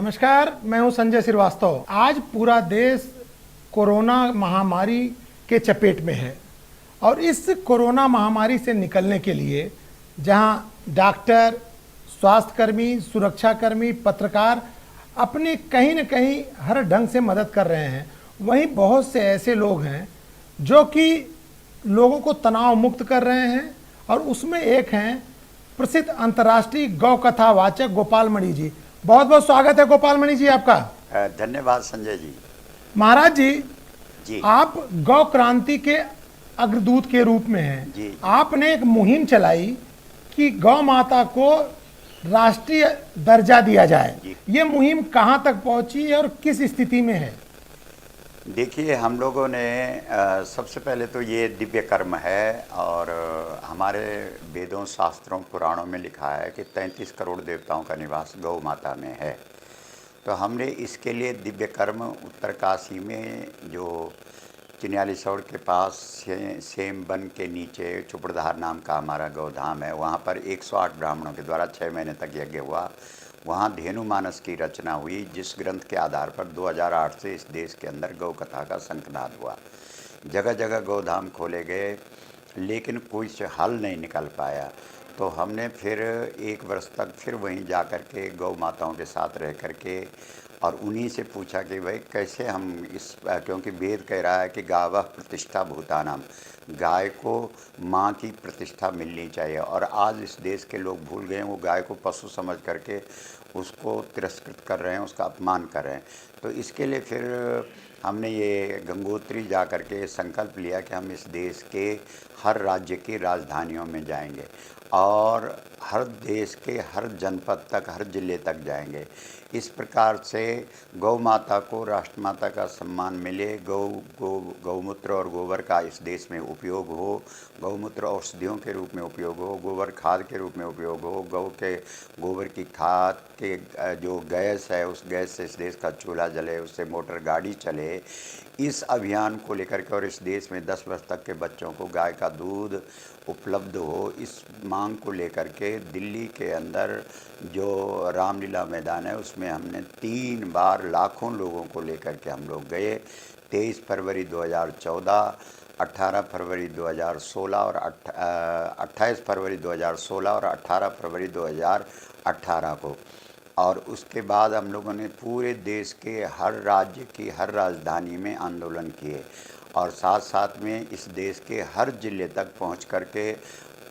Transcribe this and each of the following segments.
नमस्कार, मैं हूं संजय श्रीवास्तव। आज पूरा देश कोरोना महामारी के चपेट में है और इस कोरोना महामारी से निकलने के लिए जहां डॉक्टर, स्वास्थ्यकर्मी, सुरक्षाकर्मी, पत्रकार अपनी कहीं न कहीं हर ढंग से मदद कर रहे हैं, वहीं बहुत से ऐसे लोग हैं जो कि लोगों को तनाव मुक्त कर रहे हैं और उसमें एक हैं प्रसिद्ध अंतर्राष्ट्रीय गौ कथा वाचक गोपाल मणि जी। बहुत बहुत स्वागत है गोपाल मणि जी आपका। धन्यवाद संजय जी। महाराज जी, जी आप गौ क्रांति के अग्रदूत के रूप में हैं। जी। आपने एक मुहिम चलाई कि गौ माता को राष्ट्रीय दर्जा दिया जाए। जी। ये मुहिम कहाँ तक पहुंची और किस स्थिति में है? देखिए, हम लोगों ने सबसे पहले तो ये दिव्य कर्म है और हमारे वेदों, शास्त्रों, पुराणों में लिखा है कि 33 करोड़ देवताओं का निवास गौ माता में है। तो हमने इसके लिए दिव्य कर्म उत्तरकाशी में जो चिन्यालीसौड़ के पास सेम वन के नीचे चुपड़धार नाम का हमारा गौधाम है, वहाँ पर 108 ब्राह्मणों के द्वारा 6 महीने तक यज्ञ हुआ। वहाँ धेनु मानस की रचना हुई, जिस ग्रंथ के आधार पर 2008 से इस देश के अंदर गौ कथा का शंखनाद हुआ। जगह जगह गौधाम खोले गए, लेकिन कोई से हल नहीं निकल पाया। तो हमने फिर 1 वर्ष तक फिर वहीं जा कर के गौ माताओं के साथ रह कर के और उन्हीं से पूछा कि भाई कैसे हम क्योंकि वेद कह रहा है कि गावः प्रतिष्ठा भूतानाम, गाय को माँ की प्रतिष्ठा मिलनी चाहिए। और आज इस देश के लोग भूल गए हैं, वो गाय को पशु समझ करके उसको तिरस्कृत कर रहे हैं, उसका अपमान कर रहे हैं। तो इसके लिए फिर हमने ये गंगोत्री जा कर के संकल्प लिया कि हम इस देश के हर राज्य की राजधानियों में जाएंगे और हर देश के हर जनपद तक, हर जिले तक जाएंगे। इस प्रकार से गौ माता को राष्ट्रमाता का सम्मान मिले, गौमूत्र और गोबर का इस देश में उपयोग हो, गौमूत्र औषधियों के रूप में उपयोग हो, गोबर खाद के रूप में उपयोग हो, गौ के गोबर की खाद के जो गैस है उस गैस से इस देश का चूल्हा जले, उससे मोटर गाड़ी चले। इस अभियान को लेकर के और इस देश में 10 वर्ष तक के बच्चों को गाय का दूध उपलब्ध हो, इस मांग को लेकर के दिल्ली के अंदर जो रामलीला मैदान है उसमें हमने 3 बार लाखों लोगों को लेकर के हम लोग गए। 23 फरवरी 2014, 18 फरवरी 2016 और 28 फरवरी 2016 और 18 फरवरी 2018 को। और उसके बाद हम लोगों ने पूरे देश के हर राज्य की हर राजधानी में आंदोलन किए और साथ साथ में इस देश के हर जिले तक पहुंच कर के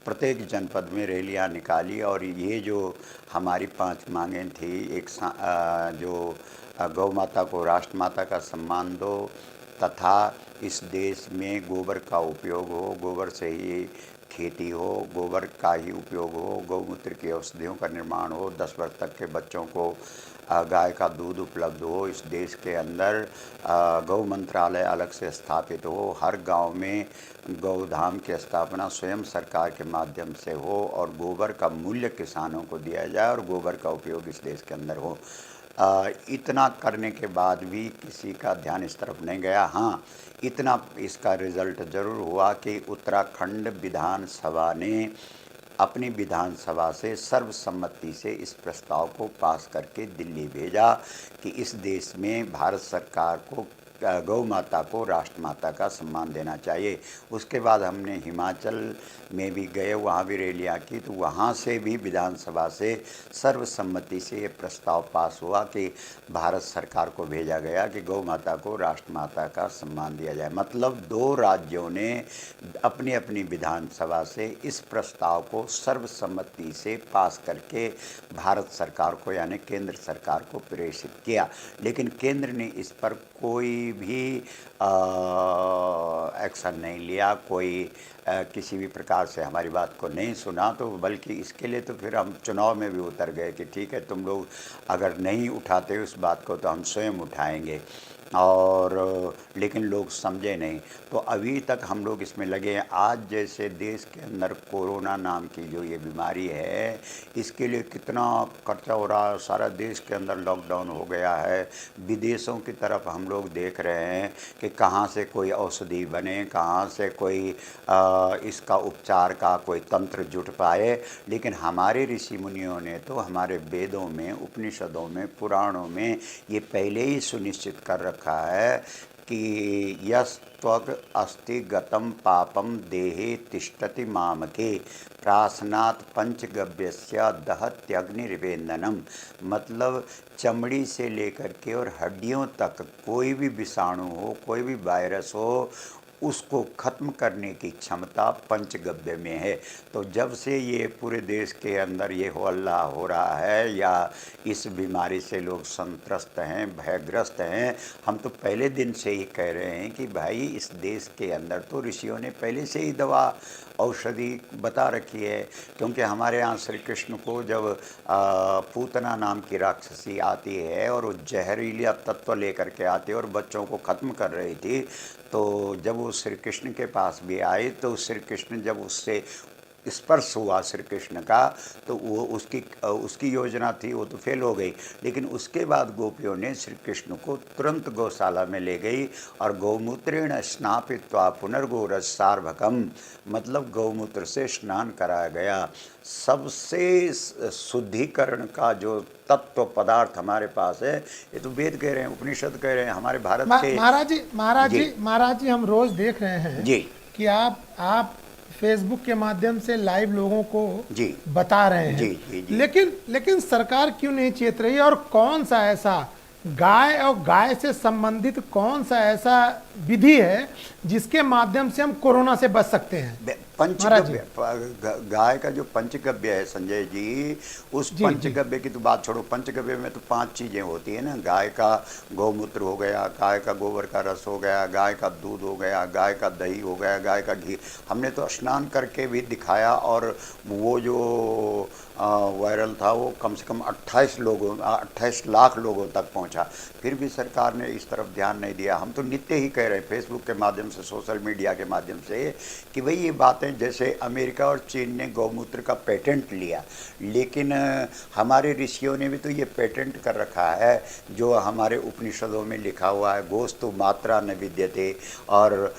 प्रत्येक जनपद में रैलियां निकाली। और ये जो हमारी 5 मांगें थी, एक जो गौ माता को राष्ट्रमाता का सम्मान दो तथा इस देश में गोबर का उपयोग हो, गोबर से ही खेती हो, गोबर का ही उपयोग हो, गौमूत्र की औषधियों का निर्माण हो, 10 वर्ष तक के बच्चों को गाय का दूध उपलब्ध हो, इस देश के अंदर गौ मंत्रालय अलग से स्थापित हो, हर गांव में गौधाम की स्थापना स्वयं सरकार के माध्यम से हो और गोबर का मूल्य किसानों को दिया जाए और गोबर का उपयोग इस देश के अंदर हो। इतना करने के बाद भी किसी का ध्यान इस तरफ नहीं गया। हाँ, इतना इसका रिज़ल्ट ज़रूर हुआ कि उत्तराखंड विधानसभा ने अपनी विधानसभा से सर्वसम्मति से इस प्रस्ताव को पास करके दिल्ली भेजा कि इस देश में भारत सरकार को गौ माता को राष्ट्रमाता का सम्मान देना चाहिए। उसके बाद हमने हिमाचल में भी गए, वहाँ भी रैलियाँ की, तो वहाँ से भी विधानसभा से सर्वसम्मति से ये प्रस्ताव पास हुआ कि भारत सरकार को भेजा गया कि गौ माता को राष्ट्रमाता का सम्मान दिया जाए। मतलब 2 राज्यों ने अपनी अपनी विधानसभा से इस प्रस्ताव को सर्वसम्मति से पास करके भारत सरकार को यानी केंद्र सरकार को प्रेषित किया। लेकिन केंद्र ने इस पर कोई भी एक्शन नहीं लिया, कोई किसी भी प्रकार से हमारी बात को नहीं सुना। तो बल्कि इसके लिए तो फिर हम चुनाव में भी उतर गए कि ठीक है, तुम लोग अगर नहीं उठाते उस बात को तो हम स्वयं उठाएंगे। और लेकिन लोग समझे नहीं। तो अभी तक हम लोग इसमें लगे हैं। आज जैसे देश के अंदर कोरोना नाम की जो ये बीमारी है, इसके लिए कितना खर्चा हो रहा है। सारा देश के अंदर लॉकडाउन हो गया है। विदेशों की तरफ हम लोग देख रहे हैं कि कहाँ से कोई औषधि बने, कहाँ से कोई इसका उपचार का कोई तंत्र जुट पाए। लेकिन हमारे ऋषि मुनियों ने तो हमारे वेदों में, उपनिषदों में, पुराणों में ये पहले ही सुनिश्चित कर रखा है कि यस्त्वग अस्ति गतम पापम देहे तिष्ठति मामके प्रासनात् पंचगव्यस्य दहत्यग्निर्वेन्दनम। मतलब चमड़ी से लेकर के और हड्डियों तक कोई भी विषाणु हो, कोई भी वायरस हो, उसको ख़त्म करने की क्षमता पंचगव्य में है। तो जब से ये पूरे देश के अंदर ये हो हल्ला हो रहा है या इस बीमारी से लोग संत्रस्त हैं, भयग्रस्त हैं, हम तो पहले दिन से ही कह रहे हैं कि भाई इस देश के अंदर तो ऋषियों ने पहले से ही दवा औषधि बता रखी है। क्योंकि हमारे यहाँ श्री कृष्ण को जब पूतना नाम की राक्षसी आती है और वो जहरीला तत्व लेकर के आती है और बच्चों को ख़त्म कर रही थी, तो जब वो श्री कृष्ण के पास भी आई तो श्री कृष्ण जब उससे स्पर्श हुआ श्री कृष्ण का, तो वो उसकी योजना थी वो तो फेल हो गई। लेकिन उसके बाद गोपियों ने श्री कृष्ण को तुरंत गौशाला में ले गई और गौमूत्रेण स्नापित्वा पुनर्गोरज सार्वकम, मतलब गौमूत्र से स्नान कराया गया। सबसे शुद्धिकरण का जो तत्व पदार्थ हमारे पास है, ये तो वेद कह रहे हैं, उपनिषद कह रहे हैं, हमारे भारत के। महाराज जी, हम रोज देख रहे हैं जी कि आप फेसबुक के माध्यम से लाइव लोगों को जी बता रहे हैं। जी जी जी। लेकिन सरकार क्यों नहीं चेत रही, और कौन सा ऐसा गाय और गाय से संबंधित कौन सा ऐसा विधि है जिसके माध्यम से हम कोरोना से बच सकते हैं? पंचगव्य, गाय का जो पंचगव्य है संजय जी, उस पंचगव्य की तो बात छोड़ो। पंचगव्य में तो 5 चीज़ें होती है ना। गाय का गौमूत्र हो गया, गाय का गोबर का रस हो गया, गाय का दूध हो गया, गाय का दही हो गया, गाय का घी। हमने तो स्नान करके भी दिखाया और वो जो वायरल था वो कम से कम 28 लाख लोगों तक पहुंचा। फिर भी सरकार ने इस तरफ ध्यान नहीं दिया। हम तो नित्य ही कह रहे हैं फेसबुक के माध्यम से, सोशल मीडिया के माध्यम से, कि भाई ये बातें, जैसे अमेरिका और चीन ने गौमूत्र का पेटेंट लिया, लेकिन हमारे ऋषियों ने भी तो ये पेटेंट कर रखा है जो हमारे उपनिषदों में लिखा हुआ है, गोस्तु मात्रा न विद्यते। और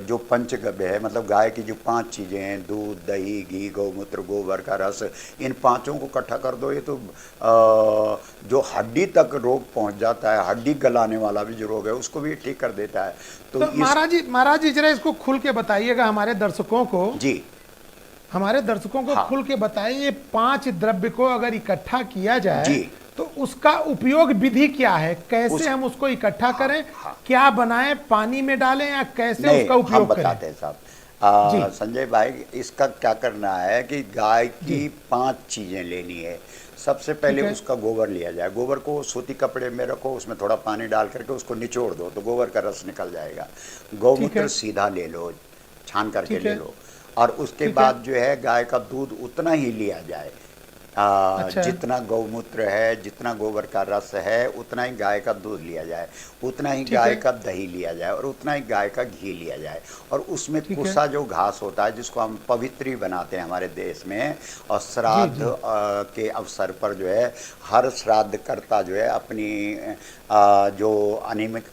जो पंचगव्य है, मतलब गाय की जो 5 चीज़ें हैं, दूध, दही, घी, गौमूत्र, गोबर का रस, इन 5ओं को इकट्ठा कर दो, ये तो जो हड्डी तक रोग पहुंच जाता है, हड्डी गलाने वाला भी जो रोग है उसको भी ठीक कर देता है। तो महाराज जी जरा इसको खुल के बताइएगा हमारे दर्शकों को। जी, हमारे दर्शकों को खुल के बताइए, ये 5 द्रव्य को अगर इकट्ठा किया जाए जी, तो उसका उपयोग विधि क्या है, कैसे हम उसको इकट्ठा करें, क्या बनाएं, पानी में डालें या कैसे उसका उपयोग करें? बताते हैं साहब। संजय भाई, इसका क्या करना है कि गाय की 5 चीज़ें लेनी है। सबसे पहले उसका गोबर लिया जाए। गोबर को सूती कपड़े में रखो, उसमें थोड़ा पानी डाल करके उसको निचोड़ दो तो गोबर का रस निकल जाएगा। गौमूत्र सीधा ले लो, छान करके ले लो। और उसके बाद जो है गाय का दूध उतना ही लिया जाए, जितना गौमूत्र है, जितना गोबर का रस है, उतना ही गाय का दूध लिया जाए, उतना ही गाय का दही लिया जाए और उतना ही गाय का घी लिया जाए। और उसमें कुसा जो घास होता है जिसको हम पवित्री बनाते हैं हमारे देश में, और श्राद्ध के अवसर पर जो है हर श्राद्ध कर्ता जो है अपनी जो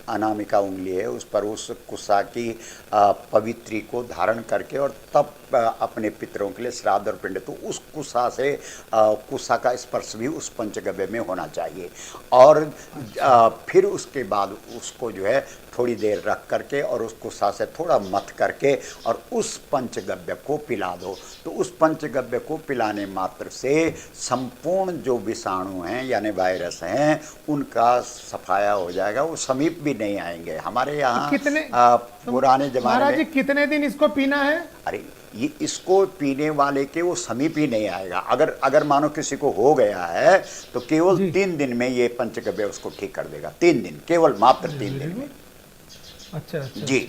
अनामिका उंगली है उस पर उस कुसा की पवित्री को धारण करके और तब अपने पितरों के लिए श्राद्ध और पिंड, तो उस कुसा से कुसा का स्पर्श भी उस पंचगव्य में होना चाहिए। और फिर उसके बाद उसको जो है थोड़ी देर रख करके और उस कुसा से थोड़ा मथ करके और उस पंचगव्य को पिला दो। तो उस पंचगव्य को पिलाने मात्र से संपूर्ण जो विषाणु हैं यानी वायरस हैं उनका सफाया हो जाएगा, वो समीप भी नहीं आएंगे। हमारे यहाँ पुराने जमाने महाराज जी कितने दिन इसको पीना है? अरे ये इसको पीने वाले के वो समीप ही नहीं आएगा। अगर मानो किसी को हो गया है तो केवल 3 दिन में ये पंचगव्य उसको ठीक कर देगा। 3 दिन, केवल मात्र 3 दिन में। अच्छा जी।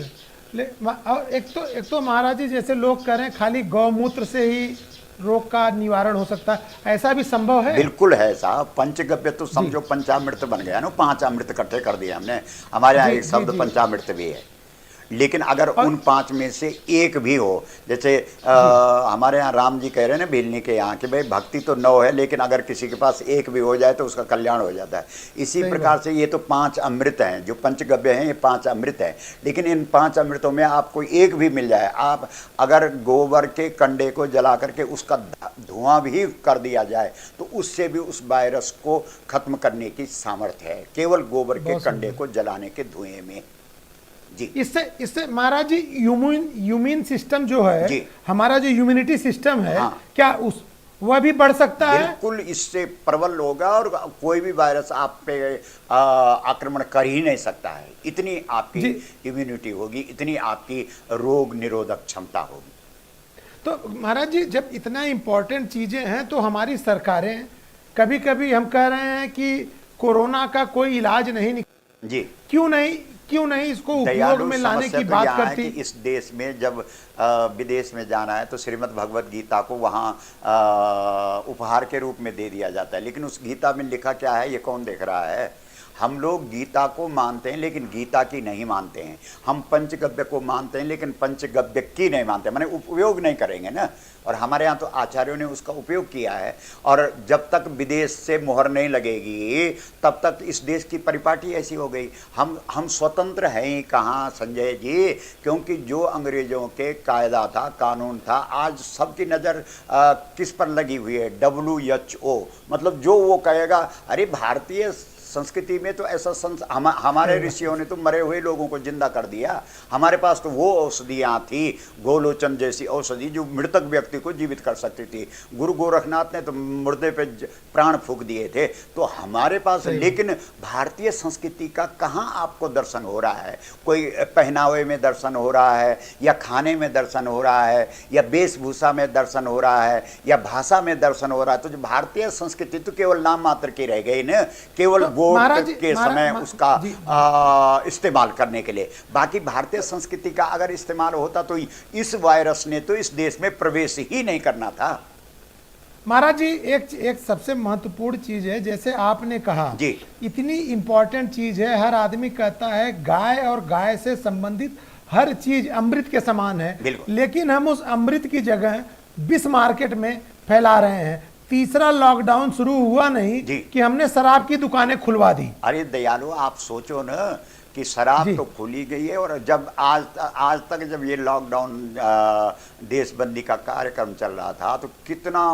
और एक तो महाराज जी जैसे लोग कह रहे हैं खाली गौमूत्र से ही रोग का निवारण हो सकता है, ऐसा भी संभव है? बिल्कुल है साहब। पंचगव्य तो समझो पंचामृत बन गया ना, 5 अमृत इकट्ठे कर दिए हमने। हमारे यहाँ जी, एक जी, शब्द जी। पंचामृत भी है। लेकिन अगर उन 5 में से एक भी हो, जैसे हमारे यहाँ राम जी कह रहे हैं ना भिलनी के यहाँ कि भाई भक्ति तो 9 है, लेकिन अगर किसी के पास एक भी हो जाए तो उसका कल्याण हो जाता है। इसी सही प्रकार बात। से ये तो 5 अमृत हैं, जो पंचगव्य हैं ये 5 अमृत हैं। लेकिन इन 5 अमृतों में आपको एक भी मिल जाए, आप अगर गोबर के कंडे को जला करके उसका धुआं भी कर दिया जाए तो उससे भी उस वायरस को खत्म करने की सामर्थ्य है, केवल गोबर के बहुत कंडे को जलाने के धुएं में। जी इससे महाराज जी यूमिन सिस्टम जो है, जी। हमारा जो इम्यूनिटी सिस्टम है, हाँ। क्या उस वह भी बढ़ सकता है? बिल्कुल, इससे प्रबल होगा और कोई भी वायरस आप पे आक्रमण कर ही नहीं सकता है। इतनी आपकी जी। इम्यूनिटी होगी, इतनी आपकी रोग निरोधक क्षमता होगी। तो महाराज जी, जब इतना इम्पोर्टेंट चीजें हैं तो हमारी सरकारें कभी कभी हम कह रहे हैं कि कोरोना का कोई इलाज नहीं जी, क्यों नहीं इसको उपयोग दयालु में लाने समस्या की तो बात यहाँ है करती? कि इस देश में जब विदेश में जाना है तो श्रीमद् भगवत गीता को वहाँ उपहार के रूप में दे दिया जाता है। लेकिन उस गीता में लिखा क्या है ये कौन देख रहा है? हम लोग गीता को मानते हैं लेकिन गीता की नहीं मानते हैं। हम पंचगव्य को मानते हैं लेकिन पंचगव्य की नहीं मानते, माने उपयोग नहीं करेंगे ना। और हमारे यहाँ तो आचार्यों ने उसका उपयोग किया है। और जब तक विदेश से मोहर नहीं लगेगी तब तक इस देश की परिपाटी ऐसी हो गई। हम स्वतंत्र हैं ही कहाँ संजय जी, क्योंकि जो अंग्रेजों के कायदा था, कानून था, आज सबकी नज़र किस पर लगी हुई है? WHO। मतलब जो वो कहेगा। अरे भारतीय संस्कृति में तो ऐसा हमारे ऋषियों ने तो मरे हुए लोगों को जिंदा कर दिया। हमारे पास तो वो औषधियाँ थी, गोलोचन जैसी औषधि जो मृतक व्यक्ति को जीवित कर सकती थी। गुरु गोरखनाथ ने तो मुर्दे पे प्राण फूंक दिए थे। तो हमारे पास, लेकिन भारतीय संस्कृति का कहाँ आपको दर्शन हो रहा है? कोई पहनावे में दर्शन हो रहा है, या खाने में दर्शन हो रहा है, या वेशभूषा में दर्शन हो रहा है, या भाषा में दर्शन हो रहा है? तो जो भारतीय संस्कृति तो केवल नाम मात्र की रह गई ना, केवल वोट के समय उसका इस्तेमाल करने के लिए। बाकी भारतीय संस्कृति का अगर इस्तेमाल होता तो इस वायरस ने तो इस देश में प्रवेश ही नहीं करना था। महाराज जी, एक सबसे महत्वपूर्ण चीज है, जैसे आपने कहा जी, इतनी इंपॉर्टेंट चीज है। हर आदमी कहता है गाय और गाय से संबंधित हर चीज अमृत के समान है, लेकिन हम उस अमृत की जगह विष मार्केट में फैला रहे हैं। तीसरा लॉकडाउन शुरू हुआ नहीं कि हमने शराब की दुकानें खुलवा दी। अरे दयालु, आप सोचो ना कि शराब तो खुली गई है, और जब आज तक जब ये लॉकडाउन देशबंदी का कार्यक्रम चल रहा था तो कितना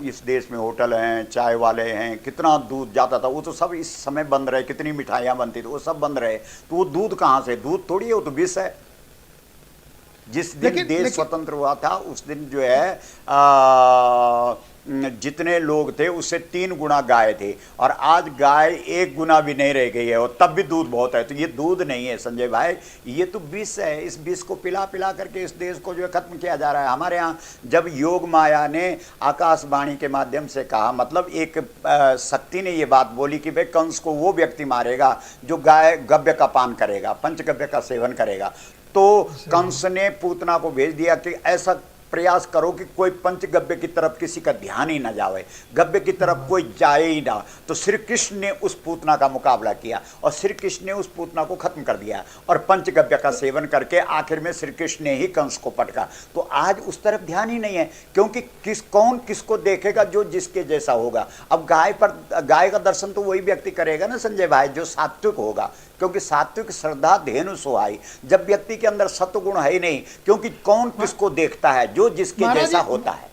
इस देश में होटल हैं, चाय वाले हैं, कितना दूध जाता था, वो तो सब इस समय बंद रहे। कितनी मिठाइयाँ बनती थी, वो सब बंद रहे। तो वो दूध कहाँ से? दूध थोड़ी है, वो तो विष है। जिस दिन देश स्वतंत्र हुआ था उस दिन जो है जितने लोग थे उससे 3 गुना गाय थे, और आज गाय 1 गुना भी नहीं रह गई है, और तब भी दूध बहुत है। तो ये दूध नहीं है संजय भाई, ये तो विष है। इस विष को पिला पिला करके इस देश को जो है खत्म किया जा रहा है। हमारे यहाँ जब योग माया ने आकाशवाणी के माध्यम से कहा, मतलब एक शक्ति ने ये बात बोली कि भाई कंस को वो व्यक्ति मारेगा जो गाय गव्य का पान करेगा, पंचगव्य का सेवन करेगा। तो कंस ने पूतना को भेज दिया कि ऐसा प्रयास करो कि कोई पंचगव्य की तरफ किसी का ध्यान ही ना जाए, गव्य की तरफ कोई जाए ही ना। तो श्री कृष्ण ने उस पूतना का मुकाबला किया और श्री कृष्ण ने उस पूतना को खत्म कर दिया, और पंचगव्य का सेवन करके आखिर में श्री कृष्ण ने ही कंस को पटका। तो आज उस तरफ ध्यान ही नहीं है, क्योंकि कौन किसको देखेगा? जो जिसके जैसा होगा। अब गाय का दर्शन तो वही व्यक्ति करेगा ना संजय भाई जो सात्विक होगा, क्योंकि सात्विक श्रद्धा धेनु सोहाई। जब व्यक्ति के अंदर सत्वगुण है ही नहीं, क्योंकि कौन किसको देखता है? जो जिसके जैसा होता है।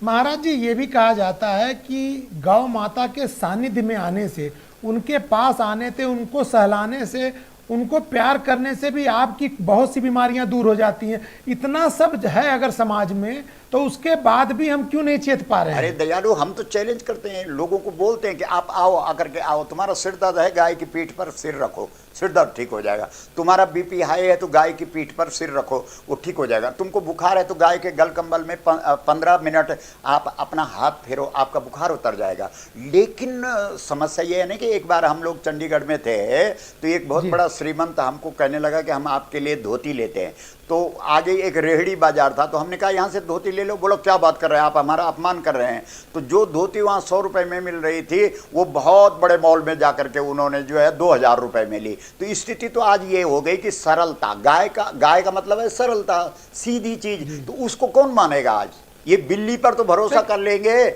महाराज जी, ये भी कहा जाता है कि गौ माता के सानिध्य में आने से, उनके पास आने से, उनको सहलाने से, उनको प्यार करने से भी आपकी बहुत सी बीमारियां दूर हो जाती हैं। इतना सब है अगर समाज में, तो उसके बाद भी हम क्यों नहीं चेत पा रहे हैं? अरे दयालु, हम तो चैलेंज करते हैं, लोगों को बोलते हैं कि आप आओ, आकर के आओ। तुम्हारा सिर दर्द है, गाय की पीठ पर सिर रखो, सिर दर्द ठीक हो जाएगा। तुम्हारा बीपी हाई है तो गाय की पीठ पर सिर रखो, वो ठीक हो जाएगा। तुमको बुखार है तो गाय के गल कंबल में 15 मिनट आप अपना हाथ फेरो, आपका बुखार उतर जाएगा। लेकिन समस्या ये है ना कि एक बार हम लोग चंडीगढ़ में थे तो एक बहुत बड़ा श्रीमंत हमको कहने लगा कि हम आपके लिए धोती लेते हैं। तो आगे एक रेहड़ी बाजार था, तो हमने कहा यहाँ से धोती ले लो। बोलो क्या बात कर रहे हैं आप, हमारा अपमान कर रहे हैं। तो जो धोती वहाँ 100 रुपए में मिल रही थी, वो बहुत बड़े मॉल में जाकर के उन्होंने जो है 2000 रुपए में ली। तो स्थिति तो आज ये हो गई कि सरलता, गाय का मतलब है सरलता, सीधी चीज, तो उसको कौन मानेगा आज। ये बिल्ली पर तो भरोसा कर लेंगे,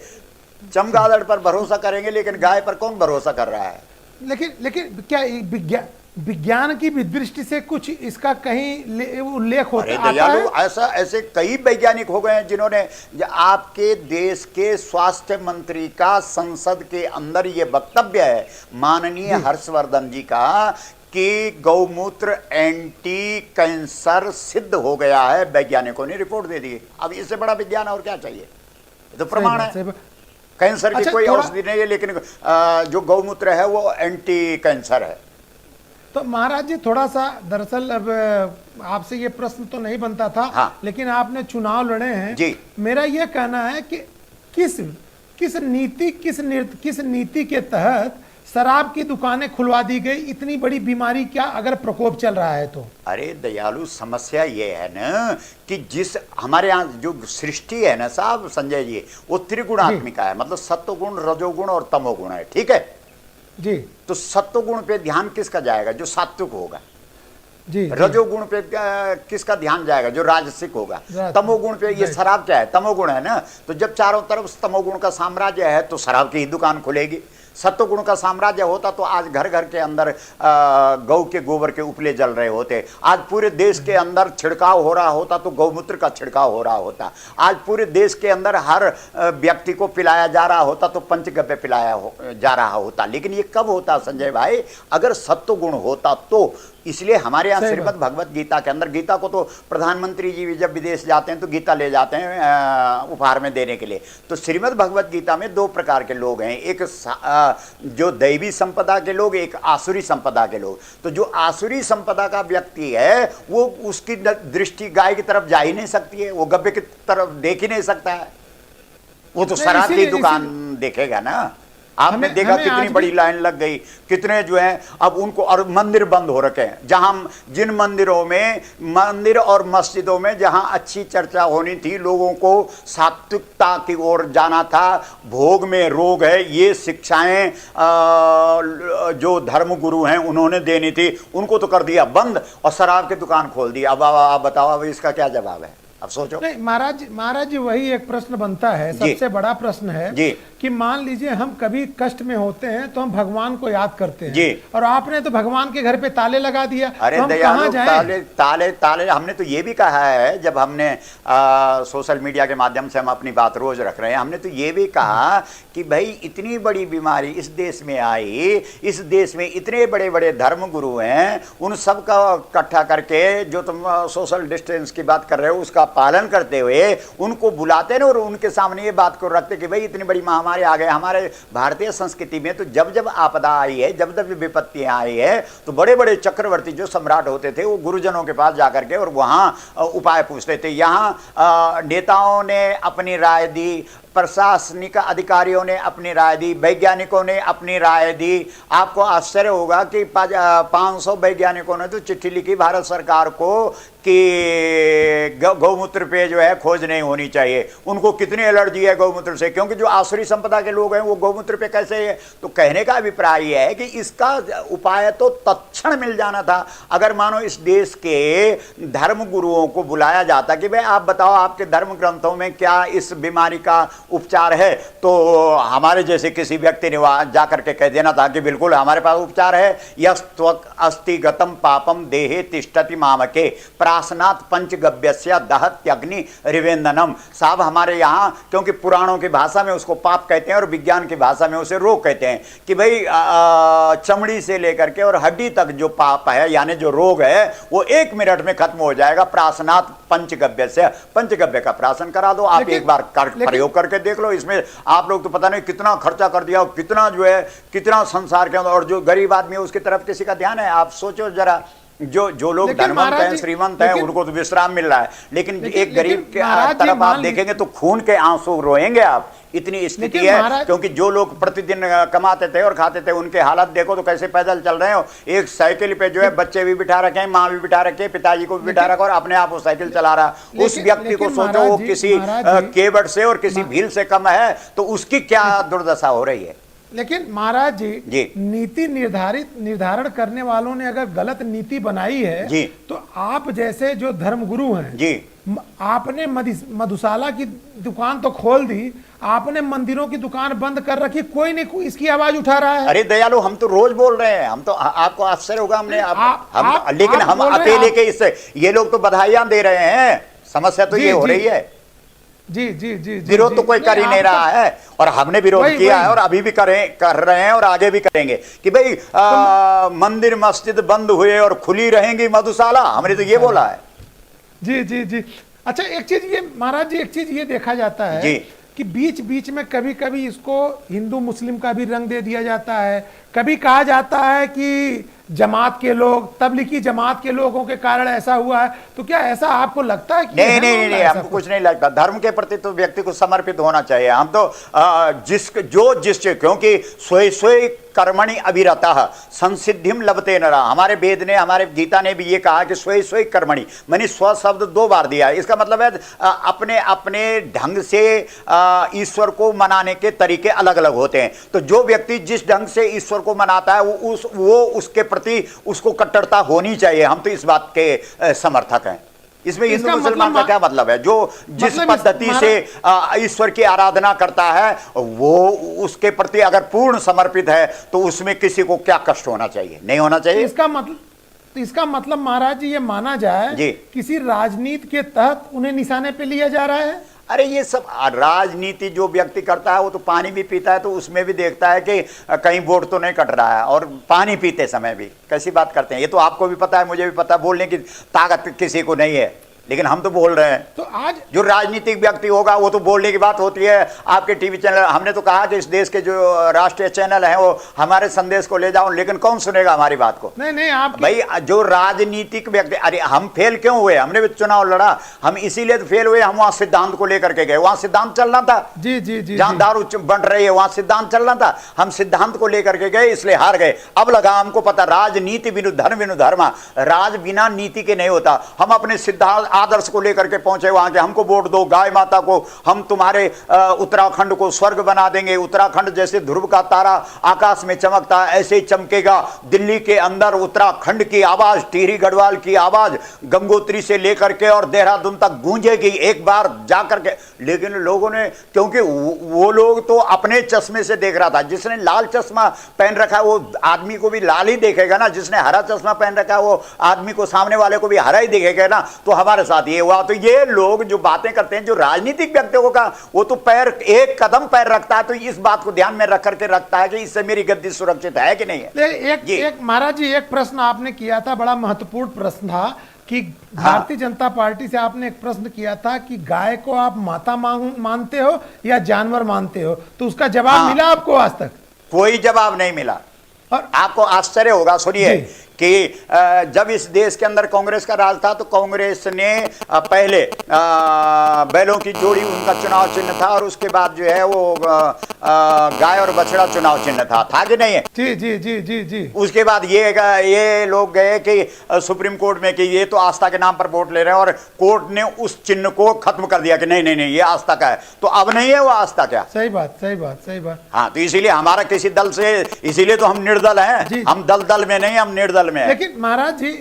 चमगादड़ पर भरोसा करेंगे, लेकिन गाय पर कौन भरोसा कर रहा है। लेकिन क्या विज्ञान की भी दृष्टि से कुछ इसका कहीं उल्लेख होता है? ऐसे कई वैज्ञानिक हो गए हैं जिन्होंने, आपके देश के स्वास्थ्य मंत्री का संसद के अंदर ये वक्तव्य है माननीय हर्षवर्धन जी का कि गौमूत्र एंटी कैंसर सिद्ध हो गया है, वैज्ञानिकों ने रिपोर्ट दे दी। अब इससे बड़ा विज्ञान और क्या चाहिए, तो प्रमाण है। कैंसर की कोई औषधि नहीं है, लेकिन जो गौमूत्र है वो एंटी कैंसर है। तो महाराज जी थोड़ा सा, दरअसल अब आपसे ये प्रश्न तो नहीं बनता था, हाँ। लेकिन आपने चुनाव लड़े हैं जी। मेरा ये कहना है कि किस नीति के तहत शराब की दुकानें खुलवा दी गई? इतनी बड़ी बीमारी क्या अगर प्रकोप चल रहा है तो? अरे दयालु, समस्या ये है ना कि जिस हमारे यहाँ जो सृष्टि है ना साहब संजय जी, वो त्रिगुणात्मिका है, मतलब सत्वगुण, रजोगुण और तमोगुण है, ठीक है जी। तो सत्वगुण पे ध्यान किसका जाएगा? जो सात्विक होगा। जी। रजोगुण पे किसका ध्यान जाएगा? जो राजसिक होगा। तमोगुण पे, ये शराब क्या है? तमोगुण है ना। तो जब चारों तरफ तमोगुण का साम्राज्य है तो शराब की ही दुकान खुलेगी। सत्वगुण का साम्राज्य होता तो आज घर घर के अंदर गौ के गोबर के उपले जल रहे होते। आज पूरे देश के अंदर छिड़काव हो रहा होता तो गौमूत्र का छिड़काव हो रहा होता। आज पूरे देश के अंदर हर व्यक्ति को पिलाया जा रहा होता तो पंचगव्य पिलाया जा रहा होता। लेकिन ये कब होता संजय भाई? अगर सत्वगुण होता तो। इसलिए हमारे यहाँ श्रीमद् भगवत गीता के अंदर, गीता को तो प्रधानमंत्री जी भी जब विदेश जाते हैं तो गीता ले जाते हैं उपहार में देने के लिए। तो श्रीमद् भगवत गीता में 2 प्रकार के लोग हैं, एक जो दैवी संपदा के लोग, एक आसुरी संपदा के लोग। तो जो आसुरी संपदा का व्यक्ति है वो, उसकी दृष्टि गाय की तरफ जा ही नहीं सकती है, वो गव्य की तरफ देख ही नहीं सकता है, वो तो शराब की दुकान देखेगा ना। आपने देखा कितनी बड़ी लाइन लग गई, कितने जो है अब उनको, और मंदिर बंद हो रखे हैं। जहां जिन मंदिरों में, मंदिर और मस्जिदों में जहां अच्छी चर्चा होनी थी, लोगों को सात्विकता की ओर जाना था, भोग में रोग है, ये शिक्षाएं जो धर्म गुरु हैं उन्होंने देनी थी, उनको तो कर दिया बंद और शराब की दुकान खोल दी। अब आप बताओ, अब इसका क्या जवाब है? अब सोचो। नहीं महाराज जी, वही एक प्रश्न बनता है, सबसे बड़ा प्रश्न है जी, कि मान लीजिए हम कभी कष्ट में होते हैं तो हम भगवान को याद करते हैं जी। और आपने तो भगवान के घर पे ताले लगा दिया। अरे तो हम कहाँ जाएं? ताले हमने तो ये भी कहा है, जब हमने सोशल मीडिया के माध्यम से हम अपनी बात रोज रख रहे हैं, हमने तो ये भी कहा कि भाई इतनी बड़ी बीमारी इस देश में आई, इस देश में इतने बड़े बड़े धर्म गुरु हैं, उन सब का इकट्ठा करके, जो तुम सोशल डिस्टेंस की बात कर रहे हो उसका पालन करते हुए उनको बुलाते हैं और उनके सामने ये बात को रखते कि भाई इतनी बड़ी महामारी आ गई। हमारे भारतीय संस्कृति में तो जब जब आपदा आई है, जब जब विपत्तियां आई है, तो बड़े बड़े चक्रवर्ती जो सम्राट होते थे वो गुरुजनों के पास जाकर के और वहां उपाय पूछते थे। यहाँ नेताओं ने अपनी राय दी, प्रशासनिक अधिकारियों ने अपनी राय दी, वैज्ञानिकों ने अपनी राय दी। आपको आश्चर्य होगा कि 500 वैज्ञानिकों ने तो चिट्ठी लिखी भारत सरकार को कि गौमूत्र पे जो है खोज नहीं होनी चाहिए। उनको कितनी एलर्जी है गौमूत्र से, क्योंकि जो आसुरी संपदा के लोग हैं वो गौमूत्र पे कैसे है। तो कहने का अभिप्राय यह है कि इसका उपाय तो तत्क्षण मिल जाना था। अगर मानो इस देश के धर्म गुरुओं को बुलाया जाता कि भाई आप बताओ आपके धर्म ग्रंथों में क्या इस बीमारी का उपचार है, तो हमारे जैसे किसी व्यक्ति ने वहां जाकर के कह देना था कि बिल्कुल हमारे पास उपचार है। यस्त्वक अस्ति गतम पापम देहे तिष्ठति मामके प्रासनात् पंचगव्यस्य दहत्यग्नि रिवेंदनम। साहब हमारे यहाँ, क्योंकि पुराणों की भाषा में उसको पाप कहते हैं और विज्ञान की भाषा में उसे रोग कहते हैं, कि भाई चमड़ी से लेकर के और हड्डी तक जो पाप है यानी जो रोग है वो 1 मिनट में खत्म हो जाएगा। प्रासनात् पंचगव्यस्य, पंचगव्य का प्राशन करा दो आप, एक बार प्रयोग करके देख लो। इसमें आप लोग तो पता नहीं कितना खर्चा कर दिया और कितना जो है, कितना संसार के अंदर, और जो गरीब आदमी है उसकी तरफ किसी का ध्यान है? आप सोचो जरा, जो लोग धनवंत हैं, श्रीमंत हैं, उनको तो विश्राम मिल रहा है, लेकिन एक गरीब के तरफ आप देखेंगे तो खून के आंसू रोएंगे आप इतनी स्थिति लेकिन है। महाराज- क्योंकि जो लोग प्रतिदिन कमाते थे और खाते थे, उनके हालात देखो तो कैसे पैदल चल रहे हो। एक साइकिल पे जो है बच्चे भी बिठा रखे हैं, माँ भी बिठा रखे, पिताजी को भी बिठा रखा, और अपने आप वो साइकिल चला रहा। उस व्यक्ति को सोचो, वो किसी केवट से और किसी भील से कम है, तो उसकी क्या दुर्दशा हो रही है। लेकिन महाराज जी, जी। नीति निर्धारण करने वालों ने अगर गलत नीति बनाई है जी। तो आप जैसे जो धर्मगुरु हैं जी। आपने मधुशाला की दुकान तो खोल दी, आपने मंदिरों की दुकान बंद कर रखी, कोई नहीं इसकी आवाज उठा रहा है। अरे दयालु, हम तो रोज बोल रहे हैं, हम तो आपको आश्चर्य होगा हमने लेकिन हम बोल रहे हैं, अकेले के इससे ये लोग तो बधाइयां दे रहे हैं। समस्या तो ये हो रही है। जी जी जी जी, विरोध तो कोई कर ही नहीं रहा है, और हमने विरोध किया है और अभी भी कर रहे हैं और आगे भी करेंगे कि भाई मंदिर मस्जिद बंद हुए और खुली रहेंगी मधुशाला, हमने तो ये बोला है। जी जी जी। अच्छा, एक चीज ये महाराज जी, एक चीज ये देखा जाता है जी। कि बीच बीच में कभी कभी इसको हिंदू मुस्लिम का भी रंग दे दिया जाता है। कभी कहा जाता है कि जमात के लोग, तबलीगी जमात के लोगों के कारण ऐसा हुआ है। तो क्या ऐसा आपको लगता है कि नहीं नहीं नहीं, हमको कुछ नहीं लगता। धर्म के प्रति तो व्यक्ति को समर्पित होना चाहिए। हम तो क्योंकि सोई सोई कर्मणि अभिरतः संसिद्धिम लभते नरः, हमारे वेद ने, हमारे गीता ने भी ये कहा कि सोई सोई कर्मणि, मैंने स्व शब्द 2 बार दिया है। इसका मतलब है अपने अपने ढंग से ईश्वर को मनाने के तरीके अलग अलग होते हैं। तो जो व्यक्ति जिस ढंग से ईश्वर को मनाता है वो उसके प्रति उसको कट्टरता होनी चाहिए। हम तो इस बात के समर्थक हैं। इसमें हिंदू मुसलमान का क्या मतलब है? जो जिस पद्धति से ईश्वर की आराधना करता है वो उसके प्रति अगर पूर्ण समर्पित है तो उसमें किसी को क्या कष्ट होना चाहिए? नहीं होना चाहिए। इसका मतलब महाराज जी ये माना जाए जी। किसी राजनीति के तहत उन्हें निशाने पे लिया जा रहा है। अरे ये सब राजनीति जो व्यक्ति करता है वो तो पानी भी पीता है, तो उसमें भी देखता है कि कहीं वोट तो नहीं कट रहा है, और पानी पीते समय भी कैसी बात करते हैं। ये तो आपको भी पता है, मुझे भी पता है, बोलने की ताकत किसी को नहीं है, लेकिन हम तो बोल रहे हैं। तो आज जो राजनीतिक व्यक्ति होगा वो तो बोलने की बात होती है। आपके टीवी चैनल, हमने तो कहा कि इस देश के जो राष्ट्रीय चैनल हैं वो हमारे संदेश को ले जाओ, लेकिन कौन सुनेगा हमारी बात को? नहीं आप भाई जो राजनीतिक व्यक्ति, अरे हम फेल क्यों हुए? हमने भी चुनाव लड़ा, हम इसीलिए तो फेल हुए, हम वहां सिद्धांत को लेकर के गए, वहां सिद्धांत चलना था। जी जी जी, जहां दारू बन रही है वहां सिद्धांत चलना था, हम सिद्धांत को लेकर के गए, इसलिए हार गए। अब लगा हमको पता, राजनीति बिनु धर्म, राज बिना नीति के नहीं होता। हम अपने सिद्धांत आदर्श को लेकर के पहुंचे वहां के, हमको वोट दो, गाय माता को, हम तुम्हारे उत्तराखंड को स्वर्ग बना देंगे। उत्तराखंड जैसे ध्रुव का तारा आकाश में चमकता है ऐसे ही चमकेगा दिल्ली के अंदर। उत्तराखंड की आवाज, टिहरी गढ़वाल की आवाज गंगोत्री से लेकर के और देहरादून तक गूंजेगी एक बार जाकर के। लेकिन लोगों ने, क्योंकि वो लोग तो अपने चश्मे से देख रहा था, जिसने लाल चश्मा पहन रखा है वो आदमी को भी लाल ही देखेगा ना, जिसने हरा चश्मा पहन रखा है वो आदमी को, सामने वाले को भी हरा ही देखेगा ना। तो हमारे साथ ये हुआ। तो ये लोग जो बातें करते हैं, जो राजनीतिक व्यक्तियों का, वो तो एक कदम पैर रखता है तो इस बात को ध्यान में रख करके रखता है कि इससे मेरी गद्दी सुरक्षित है कि नहीं है। एक महाराज जी, एक प्रश्न आपने किया था, बड़ा महत्वपूर्ण प्रश्न था कि भारतीय जनता पार्टी से आपने एक प्रश्न किया था कि गाय को आप माता मानते हो या जानवर मानते हो, तो उसका जवाब मिला आपको? आज तक कोई जवाब नहीं मिला। और आपको आश्चर्य होगा, सुनिए कि जब इस देश के अंदर कांग्रेस का राज था तो कांग्रेस ने पहले बैलों की जोड़ी उनका चुनाव चिन्ह था, और उसके बाद जो है वो गाय और बछड़ा चुनाव चिन्ह था कि नहीं है? जी जी जी जी जी। उसके बाद ये लोग गए कि सुप्रीम कोर्ट में कि ये तो आस्था के नाम पर वोट ले रहे हैं, और कोर्ट ने उस चिन्ह को खत्म कर दिया कि नहीं नहीं नहीं ये आस्था का है। तो अब नहीं है वो आस्था क्या? सही बात सही बात सही बात। हाँ, तो इसीलिए हमारा किसी दल से, इसीलिए तो हम निर्दल हैं। हम दल में नहीं, हम निर्दल में। लेकिन महाराज जी,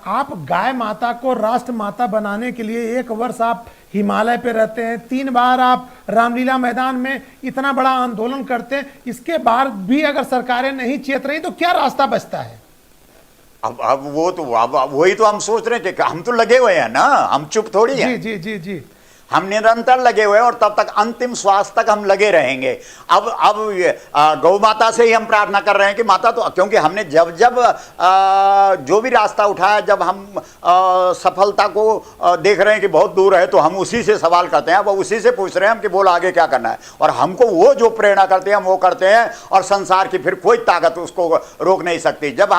आप गाय माता को राष्ट्र माता बनाने के लिए 1 वर्ष आप हिमालय पे रहते हैं, 3 बार आप रामलीला मैदान में इतना बड़ा आंदोलन करते हैं, इसके बाद भी अगर सरकारें नहीं चेत रही तो क्या रास्ता बचता है? अब वो तो वही तो हम सोच रहे हैं कि हम तो लगे हुए हैं ना, हम चुप थोड़ी हैं। जी जी जी जी, हम निरंतर लगे हुए हैं और तब तक अंतिम श्वास तक हम लगे रहेंगे। अब गौ माता से ही हम प्रार्थना कर रहे हैं कि माता, तो क्योंकि हमने जब जो भी रास्ता उठाया, जब हम सफलता को देख रहे हैं कि बहुत दूर है, तो हम उसी से सवाल करते हैं, अब उसी से पूछ रहे हैं हम कि बोल आगे क्या करना है। और हमको वो जो प्रेरणा करते हैं हम वो करते हैं, और संसार की फिर कोई ताकत उसको रोक नहीं सकती। जब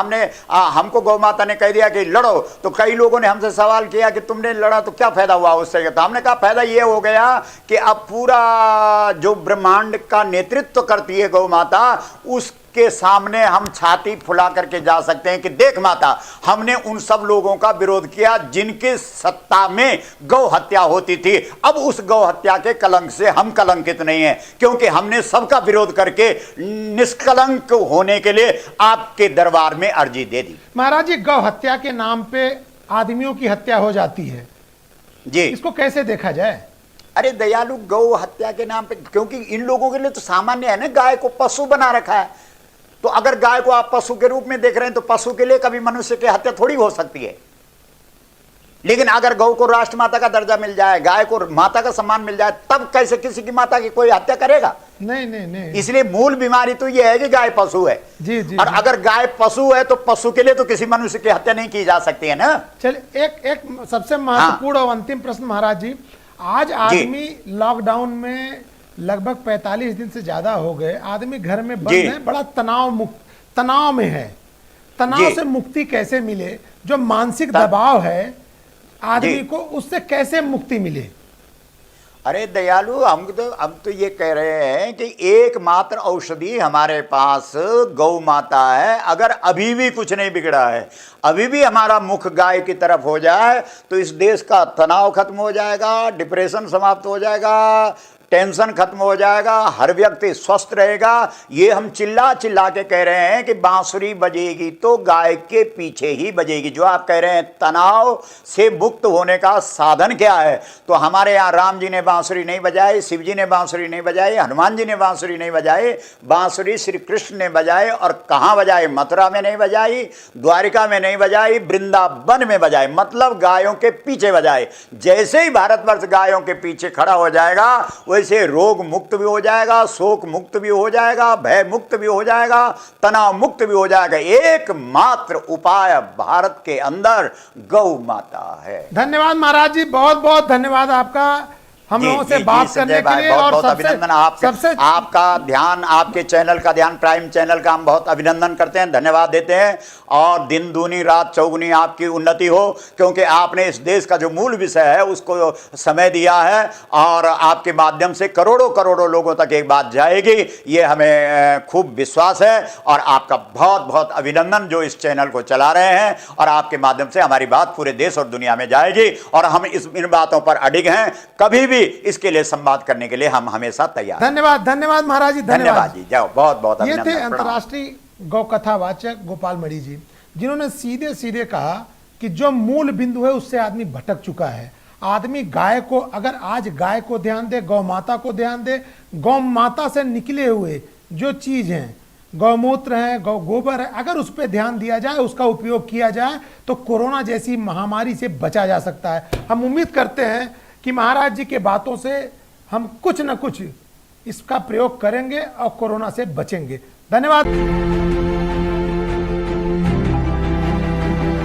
हमको गौ माता ने कह दिया कि लड़ो, तो कई लोगों ने हमसे सवाल किया कि तुमने लड़ा तो क्या फायदा हुआ उससे? तो हमने कहा फायदा फायदा ये हो गया कि अब पूरा जो ब्रह्मांड का नेतृत्व करती है गौ माता, उसके सामने हम छाती फुला करके जा सकते हैं कि देख माता, हमने उन सब लोगों का विरोध किया जिनके सत्ता में गौ हत्या होती थी। अब उस गौ हत्या के कलंक से हम कलंकित नहीं हैं, क्योंकि हमने सबका विरोध करके निष्कलंक होने के लिए आपके दरबार में अर्जी दे दी। महाराज जी, गौ हत्या के नाम पे आदमियों की हत्या हो जाती है जी, इसको कैसे देखा जाए? अरे दयालु, गौ हत्या के नाम पे, क्योंकि इन लोगों के लिए तो सामान्य है ना, गाय को पशु बना रखा है। तो अगर गाय को आप पशु के रूप में देख रहे हैं तो पशु के लिए कभी मनुष्य की हत्या थोड़ी हो सकती है। लेकिन अगर गौ को राष्ट्र माता का दर्जा मिल जाए, गाय को माता का सम्मान मिल जाए, तब कैसे किसी की माता की कोई हत्या करेगा? नहीं नहीं नहीं। इसलिए मूल बीमारी तो यह है कि गाय पशु है। जी जी। और अगर गाय पशु है तो पशु के लिए तो किसी मनुष्य की हत्या नहीं की जा सकती है ना। चलिए एक सबसे महत्वपूर्ण और अंतिम प्रश्न महाराज जी, आज आदमी लॉकडाउन में लगभग 45 दिन से ज्यादा हो गए, आदमी घर में बंद है, बड़ा तनाव में है। तनाव से मुक्ति कैसे मिले? जो मानसिक दबाव है आदमी को, उससे कैसे मुक्ति मिले? अरे दयालु, हम तो ये कह रहे हैं कि एकमात्र औषधि हमारे पास गौ माता है। अगर अभी भी कुछ नहीं बिगड़ा है, अभी भी हमारा मुख गाय की तरफ हो जाए तो इस देश का तनाव खत्म हो जाएगा, डिप्रेशन समाप्त हो जाएगा, टेंशन खत्म हो जाएगा, हर व्यक्ति स्वस्थ रहेगा। ये हम चिल्ला चिल्ला के कह रहे हैं कि बांसुरी बजेगी तो गाय के पीछे ही बजेगी। जो आप कह रहे हैं तनाव से मुक्त होने का साधन क्या है, तो हमारे यहाँ राम जी ने बांसुरी नहीं बजाई, शिव जी ने बांसुरी नहीं बजाई, हनुमान जी ने बांसुरी नहीं बजाई। बांसुरी श्री कृष्ण ने बजाए, और कहाँ बजाए? मथुरा में नहीं बजाई, द्वारिका में नहीं बजाई, वृंदावन में बजाए, मतलब गायों के पीछे बजाए। जैसे ही भारतवर्ष गायों के पीछे खड़ा हो जाएगा, वैसे रोग मुक्त भी हो जाएगा, शोक मुक्त भी हो जाएगा, भय मुक्त भी हो जाएगा, तनाव मुक्त भी हो जाएगा। एकमात्र उपाय भारत के अंदर गौ माता है। धन्यवाद महाराज जी, बहुत बहुत धन्यवाद आपका हम लोगों से बात करने के लिए। बहुत बहुत अभिनंदन आपका ध्यान, आपके चैनल का ध्यान, प्राइम चैनल का हम बहुत अभिनंदन करते हैं, धन्यवाद देते हैं। और दिन दूनी रात चौगुनी आपकी उन्नति हो, क्योंकि आपने इस देश का जो मूल विषय है उसको समय दिया है, और आपके माध्यम से करोड़ों करोड़ों लोगों तक एक बात जाएगी, ये हमें खूब विश्वास है। और आपका बहुत बहुत अभिनंदन जो इस चैनल को चला रहे हैं, और आपके माध्यम से हमारी बात पूरे देश और दुनिया में जाएगी, और हम इन बातों पर अडिग हैं। कभी भी इसके लिए संवाद करने के लिए हम हमेशा तैयार। धन्यवाद, धन्यवाद महाराज जी, धन्यवाद जी, जाओ, बहुत बहुत ये थे अंतर्राष्ट्रीय गौ कथावाचक गोपाल मणि जी, जिन्होंने सीधे सीधे कहा कि जो मूल बिंदु है उससे आदमी भटक चुका है। आदमी गाय को, अगर आज गाय को ध्यान दे, गौ माता को ध्यान दे, गौ माता से निकले हुए जो चीज हैं, गौमूत्र है, गौ गोबर है, अगर उस पर ध्यान दिया जाए, उसका उपयोग किया जाए, तो कोरोना जैसी महामारी से बचा जा सकता है। हम उम्मीद करते हैं कि महाराज जी के बातों से हम कुछ न कुछ इसका प्रयोग करेंगे और कोरोना से बचेंगे। धन्यवाद।